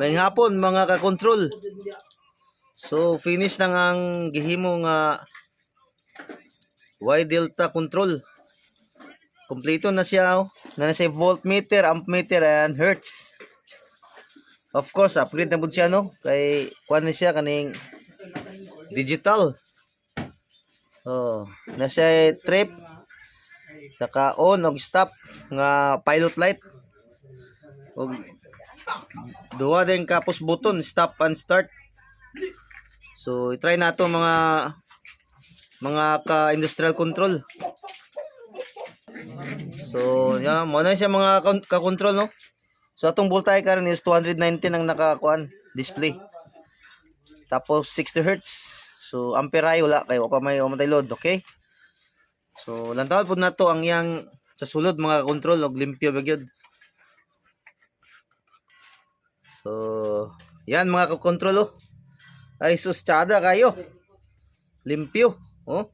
May hapon mga ka-control. So finish na ang gihimo nga Y delta control. Kompleto na siya, oh. Na siya voltmeter, ampmeter and hertz. Of course, upgrade na pud siya, no? Kay kuan na siya kaning digital. Oh, na siya trip saka on og stop nga pilot light. Og duha din ka push button, stop and start. So i-try nato mga ka-industrial control. So yeah, mo na siya mga ka-control, no? So atong voltage karon is 219 ang nakakuan display. Tapos 60 Hz. So ampere ay wala kay pa may load, okay? So lantaw pud nato ang yang sa sulod mga control og limpyo ba gyud. So yan mga ka-control, oh. Ay susyada kayo. Limpyo, oh.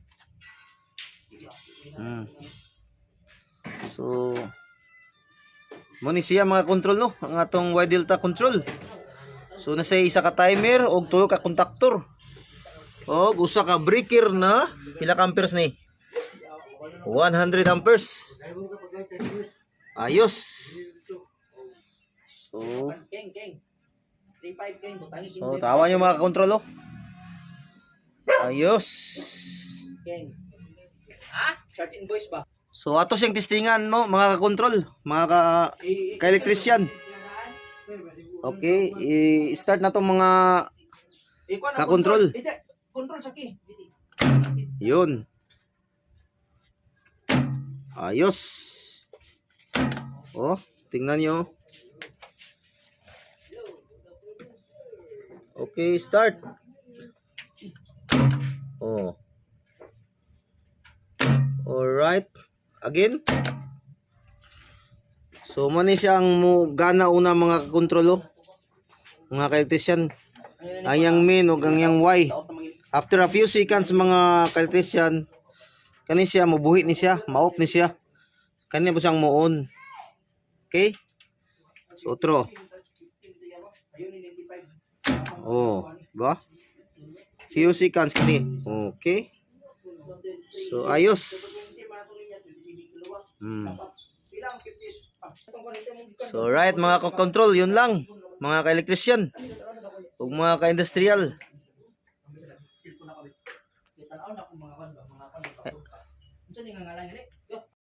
So mo ni siya mga control, no, ang atong Y delta control. So nasa isa ka timer og tulo ka kontaktor. Og usa ka breaker na pila ka amperes ni? 100 amperes. Ayos. So tawa nyo mga control, oh. Ayos. Short invoice ba? So ato siyang testingan mo mga ka-control, mga ka-electrician. Okay, i-start na to mga ka-control. Control sa key. Yun. Ayos. Oh, tingnan nyo. Okay, start. Oh. Alright. Again. So mani siya ang gana una mga ka-control, oh. Mga ka-electrician. Ang yang min o ang yang Y. After a few seconds mga ka-electrician, kani siya mabuhi ni siya, ma-off ni siya. Kani po siyang mo-on. Okay? So otro. Oh, ba? Few seconds kani. Okay. So ayos. So right mga ka-control, yun lang mga ka-electrician ug mga ka-industrial.